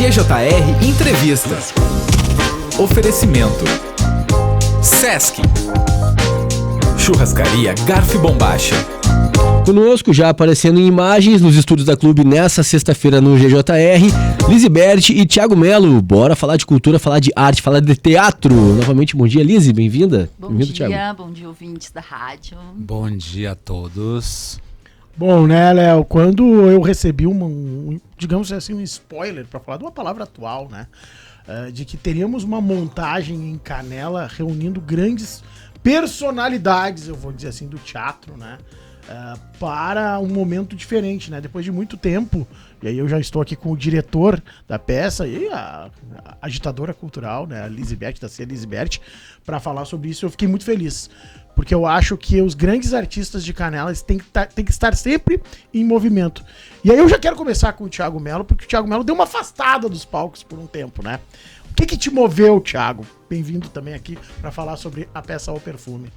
GJR Entrevista. Oferecimento Sesc, Churrascaria Garfo e Bombacha. Conosco, já aparecendo em imagens nos estúdios da Clube nessa sexta-feira no GJR, Lizibert e Thiago Melo. Bora falar de cultura, falar de arte, falar de teatro. Novamente, bom dia, Lizi, bem-vinda. Bem-vindo, Thiago. Bom dia, ouvintes da rádio. Bom dia a todos. Bom, né, Léo, quando eu recebi digamos assim, um spoiler, para falar de uma palavra atual, né, de que teríamos uma montagem em Canela reunindo grandes personalidades, eu vou dizer assim, do teatro, né, para um momento diferente, né, depois de muito tempo, e aí eu já estou aqui com o diretor da peça e a agitadora cultural, né, a Lizibert, da Cia Lizibert, para falar sobre isso. Eu fiquei muito feliz, porque eu acho que os grandes artistas de Canela têm que estar sempre em movimento. E aí eu já quero começar com o Thiago Melo, porque o Thiago Melo deu uma afastada dos palcos por um tempo, né? O que te moveu, Thiago? Bem-vindo também aqui para falar sobre a peça O Perfume.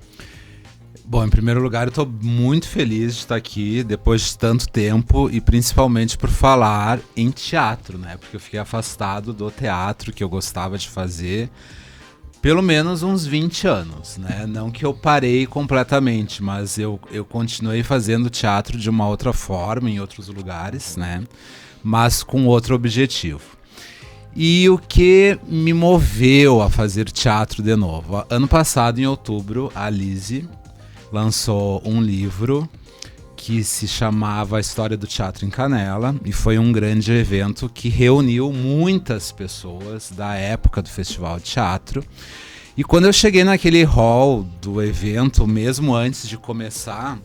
Bom, em primeiro lugar, eu tô muito feliz de estar aqui depois de tanto tempo e principalmente por falar em teatro, né? Porque eu fiquei afastado do teatro que eu gostava de fazer pelo menos uns 20 anos, né? Não que eu parei completamente, mas eu continuei fazendo teatro de uma outra forma, em outros lugares, né? Mas com outro objetivo. E o que me moveu a fazer teatro de novo? Ano passado, em outubro, a Lizi lançou um livro que se chamava A História do Teatro em Canela, e foi um grande evento que reuniu muitas pessoas da época do Festival de Teatro. E quando eu cheguei naquele hall do evento, mesmo antes de começar,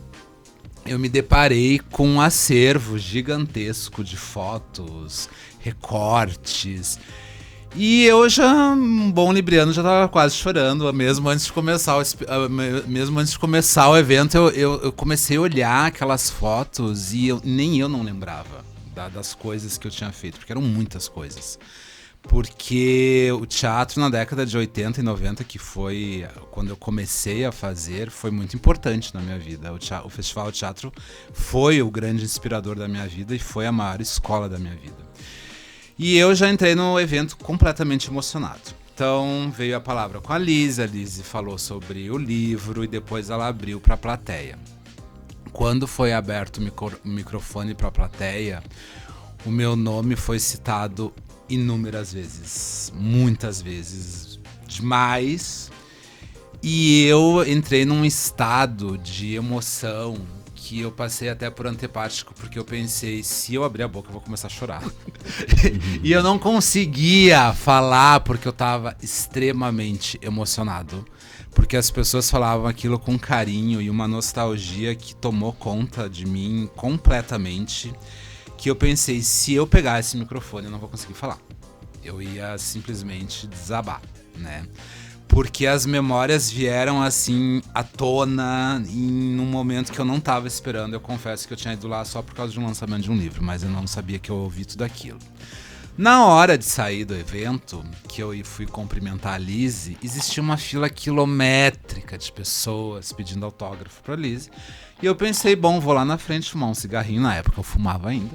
eu me deparei com um acervo gigantesco de fotos, recortes. E eu já, um bom libriano, já estava quase chorando, mesmo antes de começar o evento, eu comecei a olhar aquelas fotos e nem eu não lembrava das coisas que eu tinha feito, porque eram muitas coisas. Porque o teatro na década de 80 e 90, que foi quando eu comecei a fazer, foi muito importante na minha vida. O Festival de Teatro foi o grande inspirador da minha vida e foi a maior escola da minha vida. E eu já entrei no evento completamente emocionado. Então veio a palavra com a Lizi falou sobre o livro e depois ela abriu para a plateia. Quando foi aberto o microfone para a plateia, o meu nome foi citado inúmeras vezes, muitas vezes, demais. E eu entrei num estado de emoção que eu passei até por antepático, porque eu pensei, se eu abrir a boca eu vou começar a chorar. E eu não conseguia falar porque eu tava extremamente emocionado. Porque as pessoas falavam aquilo com carinho e uma nostalgia que tomou conta de mim completamente, que eu pensei, se eu pegar esse microfone eu não vou conseguir falar. Eu ia simplesmente desabar, né? Porque as memórias vieram assim à tona em um momento que eu não estava esperando. Eu confesso que eu tinha ido lá só por causa de um lançamento de um livro, mas eu não sabia que eu ouvi tudo aquilo. Na hora de sair do evento, que eu fui cumprimentar a Lizi, existia uma fila quilométrica de pessoas pedindo autógrafo para a Lizi. E eu pensei, bom, vou lá na frente fumar um cigarrinho, na época eu fumava ainda.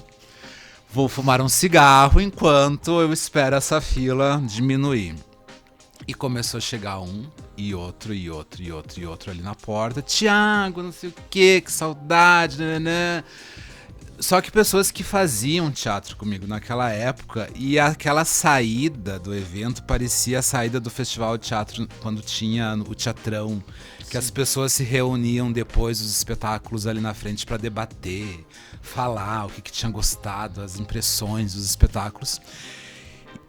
Vou fumar um cigarro enquanto eu espero essa fila diminuir. E começou a chegar um, e outro ali na porta. Thiago, não sei o que saudade, né? Só que pessoas que faziam teatro comigo naquela época, e aquela saída do evento parecia a saída do Festival de Teatro, quando tinha o teatrão, que Sim. As pessoas se reuniam depois dos espetáculos ali na frente para debater, falar o que tinha gostado, as impressões dos espetáculos.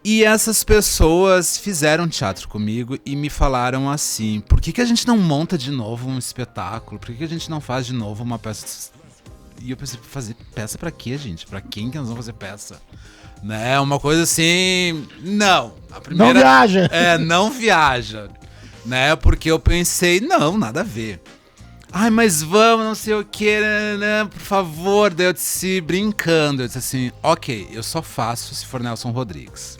E essas pessoas fizeram teatro comigo e me falaram assim, por que a gente não monta de novo um espetáculo? Por que a gente não faz de novo uma peça? E eu pensei, fazer peça pra quê, gente? Pra quem que nós vamos fazer peça? Né? Uma coisa assim, não. A primeira, não viaja. Não viaja. Né? Porque eu pensei, não, nada a ver. Ai, mas vamos, não sei o que, né? Por favor. Daí eu disse, brincando, eu disse assim, ok, eu só faço se for Nelson Rodrigues.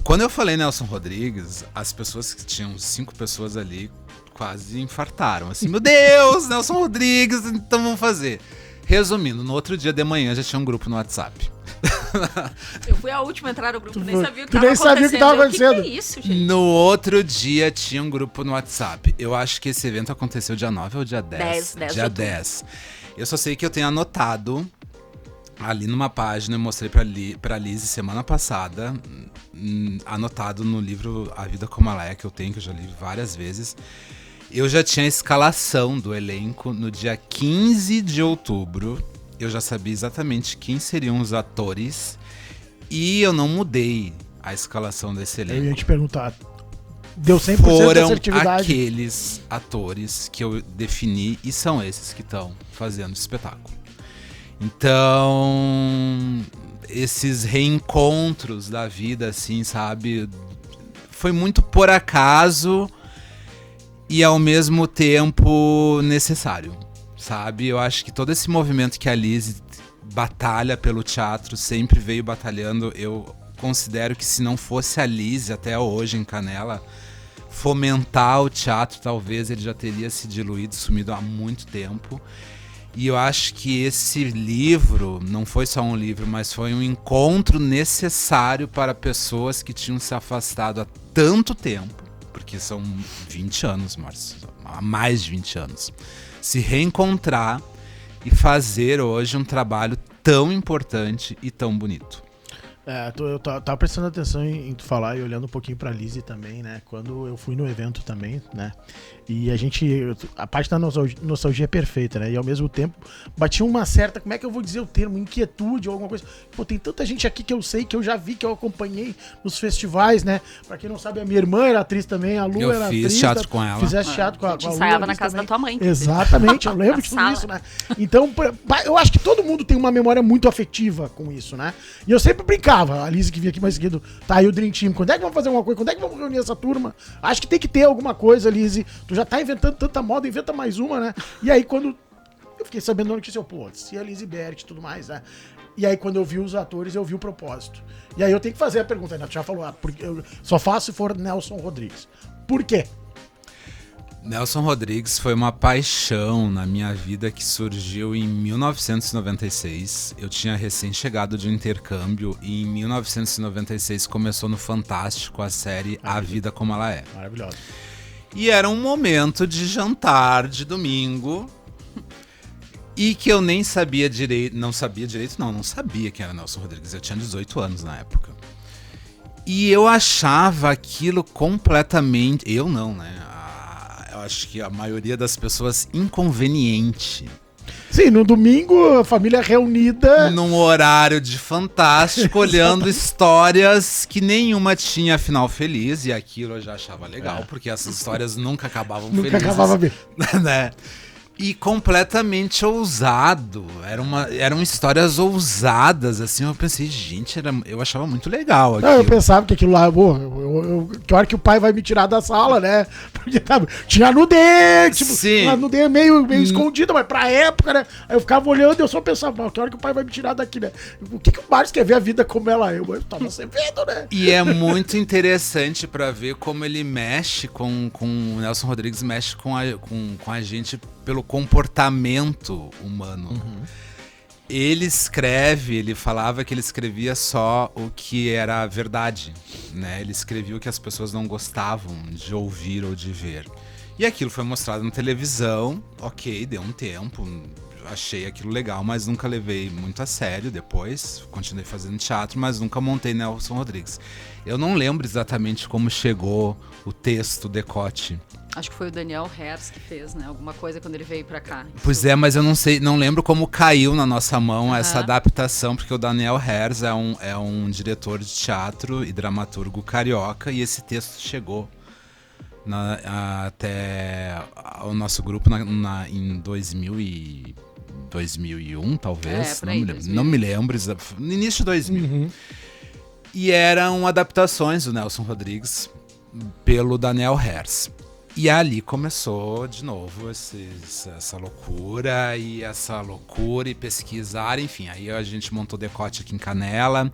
Quando eu falei Nelson Rodrigues, as pessoas que tinham 5 pessoas ali quase infartaram. Assim, meu Deus, Nelson Rodrigues, então vamos fazer. Resumindo, no outro dia de manhã já tinha um grupo no WhatsApp. Eu fui a última a entrar no grupo, nem sabia o que Tu tava nem sabia o que tava acontecendo. O que é isso, gente? No outro dia tinha um grupo no WhatsApp. Eu acho que esse evento aconteceu dia 9 ou dia 10? 10 de dia outubro. 10. Eu só sei que eu tenho anotado ali numa página, eu mostrei pra Liz semana passada, anotado no livro A Vida Como Ela É, que eu tenho, que eu já li várias vezes. Eu já tinha a escalação do elenco no dia 15 de outubro. Eu já sabia exatamente quem seriam os atores. E eu não mudei a escalação desse Eu elenco. ia te perguntar. Deu 100% de Foram assertividade. aqueles atores que eu defini e são esses que estão fazendo o espetáculo. Então, esses reencontros da vida, assim, sabe? Foi muito por acaso e ao mesmo tempo necessário, sabe? Eu acho que todo esse movimento que a Liz batalha pelo teatro, sempre veio batalhando. Eu considero que se não fosse a Liz até hoje em Canela fomentar o teatro, talvez ele já teria se diluído, sumido há muito tempo. E eu acho que esse livro não foi só um livro, mas foi um encontro necessário para pessoas que tinham se afastado há tanto tempo, porque são 20 anos, Márcio, há mais de 20 anos, se reencontrar e fazer hoje um trabalho tão importante e tão bonito. Eu tava prestando atenção em tu falar e olhando um pouquinho pra Lizzy também, né? Quando eu fui no evento também, né? E a parte da nostalgia é perfeita, né? E ao mesmo tempo batia uma certa, como é que eu vou dizer o termo? Inquietude ou alguma coisa. Pô, tem tanta gente aqui que eu sei, que eu já vi, que eu acompanhei nos festivais, né? Pra quem não sabe, a minha irmã era atriz também, a Lu Eu era atriz. fiz teatro com ela. Fizesse teatro com a A gente Lu, ensaiava na atriz casa também. da tua mãe. Exatamente, eu lembro Na de tudo sala. isso, né? Então, eu acho que todo mundo tem uma memória muito afetiva com isso, né? E eu sempre brincava, a Lizzy que vinha aqui mais seguido, tá aí o Dream Team, quando é que vamos fazer alguma coisa? Quando é que vamos reunir essa turma? Acho que tem que ter alguma coisa, Lizzy. Tu já tá inventando tanta moda, inventa mais uma, né? E aí quando eu fiquei sabendo da notícia, pô, se a Lizzy Bert e tudo mais, né? E aí quando eu vi os atores, eu vi o propósito. E aí eu tenho que fazer a pergunta, né? Tu já falou, porque eu só faço se for Nelson Rodrigues. Por quê? Nelson Rodrigues foi uma paixão na minha vida que surgiu em 1996. Eu tinha recém-chegado de um intercâmbio e em 1996 começou no Fantástico a série A Vida Como Ela É. Maravilhoso. E era um momento de jantar de domingo e que eu nem sabia direito, não sabia quem era Nelson Rodrigues. Eu tinha 18 anos na época. E eu achava aquilo completamente... Eu não, né? Eu acho que a maioria das pessoas inconveniente. Sim, no domingo, a família reunida. Num horário de Fantástico, olhando histórias que nenhuma tinha final feliz. E aquilo eu já achava legal, porque essas histórias nunca acabavam Nunca felizes. acabava bem. Né? E completamente ousado. Eram histórias ousadas, assim. Eu pensei, gente, eu achava muito legal aquilo. Não, eu pensava que aquilo lá, pô, que hora que o pai vai me tirar da sala, né? Porque sabe, tinha nudez, tipo, Sim. uma nudez meio escondida, mas pra época, né? Aí eu ficava olhando e eu só pensava, que hora que o pai vai me tirar daqui, né? O que o Márcio quer ver a vida como ela é? Eu tava sempre vendo, né? E é muito interessante pra ver como ele mexe com o Nelson Rodrigues mexe com a gente pelo comportamento humano. Ele falava que ele escrevia só o que era verdade, né? Ele escrevia o que as pessoas não gostavam de ouvir ou de ver. E aquilo foi mostrado na televisão, ok, deu um tempo, achei aquilo legal, mas nunca levei muito a sério depois. Continuei fazendo teatro, mas nunca montei Nelson Rodrigues. Eu não lembro exatamente como chegou o texto, o decote. Acho que foi o Daniel Hers que fez, né? Alguma coisa quando ele veio pra cá. Pois é, mas eu não lembro como caiu na nossa mão essa adaptação, porque o Daniel Hers é um diretor de teatro e dramaturgo carioca, e esse texto chegou até o nosso grupo em 2001, talvez. Por aí, Não me lembro, no início de 2000. E eram adaptações do Nelson Rodrigues pelo Daniel Hers. E ali começou de novo essa loucura e pesquisar, enfim. Aí a gente montou decote aqui em Canela,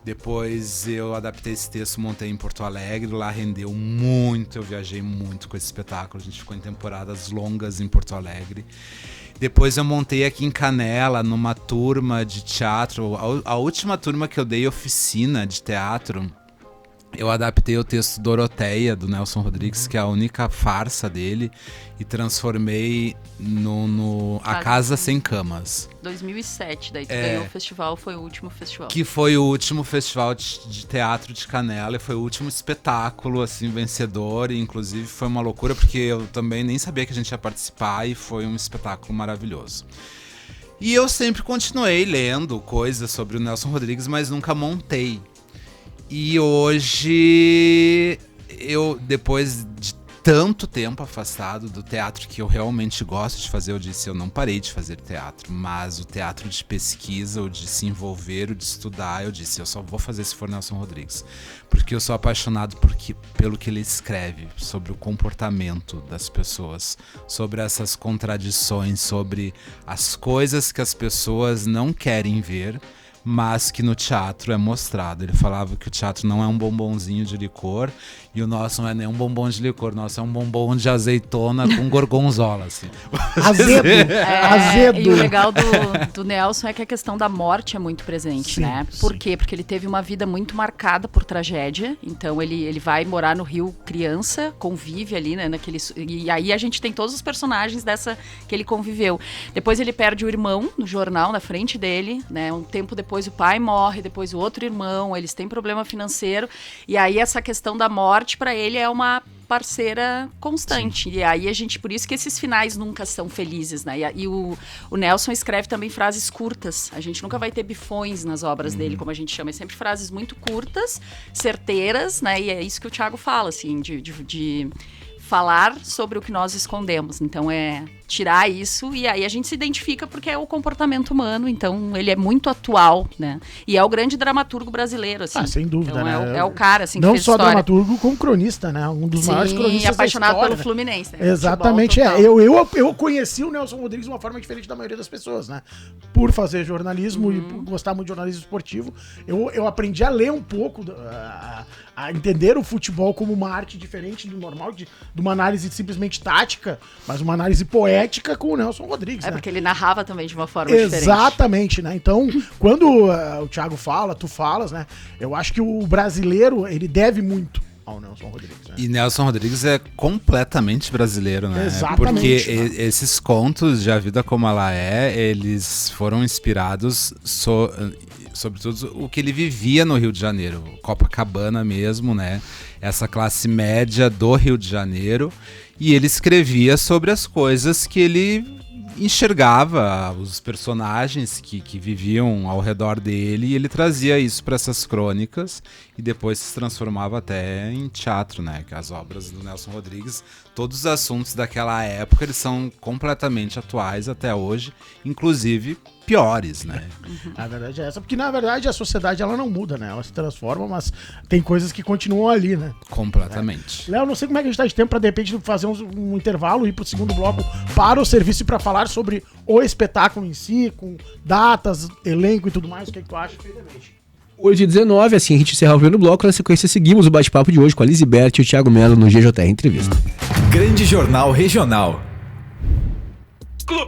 depois eu adaptei esse texto, montei em Porto Alegre, lá rendeu muito, eu viajei muito com esse espetáculo, a gente ficou em temporadas longas em Porto Alegre. Depois eu montei aqui em Canela, numa turma de teatro. A última turma que eu dei oficina de teatro, eu adaptei o texto Doroteia, do Nelson Rodrigues, que é a única farsa dele, e transformei no A Casa Sem Camas. 2007, daí tu ganhou o festival, foi o último festival. Que foi o último festival de teatro de Canela, e foi o último espetáculo, assim, vencedor, e inclusive foi uma loucura, porque eu também nem sabia que a gente ia participar, e foi um espetáculo maravilhoso. E eu sempre continuei lendo coisas sobre o Nelson Rodrigues, mas nunca montei. E hoje, depois de tanto tempo afastado do teatro que eu realmente gosto de fazer, eu disse, eu não parei de fazer teatro, mas o teatro de pesquisa, o de se envolver, o de estudar, eu disse, eu só vou fazer se for Nelson Rodrigues. Porque eu sou apaixonado pelo que ele escreve, sobre o comportamento das pessoas, sobre essas contradições, sobre as coisas que as pessoas não querem ver, mas que no teatro é mostrado. Ele falava que o teatro não é um bombonzinho de licor, e o nosso não é nem um bombom de licor, o nosso é um bombom de azeitona com gorgonzola, assim. Azedo. Azedo. E o legal do Nelson é que a questão da morte é muito presente, Sim, né? Por quê? Porque ele teve uma vida muito marcada por tragédia, então ele vai morar no Rio criança, convive ali, né? E aí a gente tem todos os personagens dessa que ele conviveu. Depois ele perde o irmão no jornal, na frente dele, né? Um tempo depois o pai morre, depois o outro irmão, eles têm problema financeiro, e aí essa questão da morte para ele é uma parceira constante. Sim. E aí por isso que esses finais nunca são felizes, né? E o Nelson escreve também frases curtas. A gente nunca vai ter bifões nas obras dele, como a gente chama. É sempre frases muito curtas, certeiras, né? E é isso que o Thiago fala, assim, de falar sobre o que nós escondemos. Então é tirar isso, e aí a gente se identifica porque é o comportamento humano, então ele é muito atual, né? E é o grande dramaturgo brasileiro, assim. Sem dúvida, então, né? É o cara, assim, que não fez só história. Dramaturgo, como cronista, né? Um dos maiores cronistas e apaixonado da história, pelo Fluminense, né? Exatamente, Futebol, eu conheci o Nelson Rodrigues de uma forma diferente da maioria das pessoas, né? Por fazer jornalismo e por gostar muito de jornalismo esportivo, eu aprendi a ler um pouco, a entender o futebol como uma arte diferente do normal, de uma análise simplesmente tática, mas uma análise poética com o Nelson Rodrigues, né? Porque ele narrava também de uma forma diferente. Exatamente, né? Então, quando o Thiago fala, tu falas, né? Eu acho que o brasileiro, ele deve muito ao Nelson Rodrigues, né? E Nelson Rodrigues é completamente brasileiro, né? Exatamente. Porque esses contos de A Vida Como Ela É, eles foram inspirados sobretudo o que ele vivia no Rio de Janeiro, Copacabana mesmo, né? Essa classe média do Rio de Janeiro, e ele escrevia sobre as coisas que ele enxergava, os personagens que viviam ao redor dele, e ele trazia isso para essas crônicas e depois se transformava até em teatro, né? Que as obras do Nelson Rodrigues, todos os assuntos daquela época, eles são completamente atuais até hoje, inclusive piores, né? A verdade é essa, porque na verdade a sociedade ela não muda, né? Ela se transforma, mas tem coisas que continuam ali, né? Completamente. Léo, não sei como é que a gente tá de tempo pra de repente fazer um intervalo e ir pro segundo bloco para o serviço e pra falar sobre o espetáculo em si, com datas, elenco e tudo mais. O que tu acha? 8h19, assim a gente encerra o primeiro bloco. Na sequência seguimos o bate-papo de hoje com a Lisiberte e o Thiago Melo no GJR Entrevista. Grande Jornal Regional.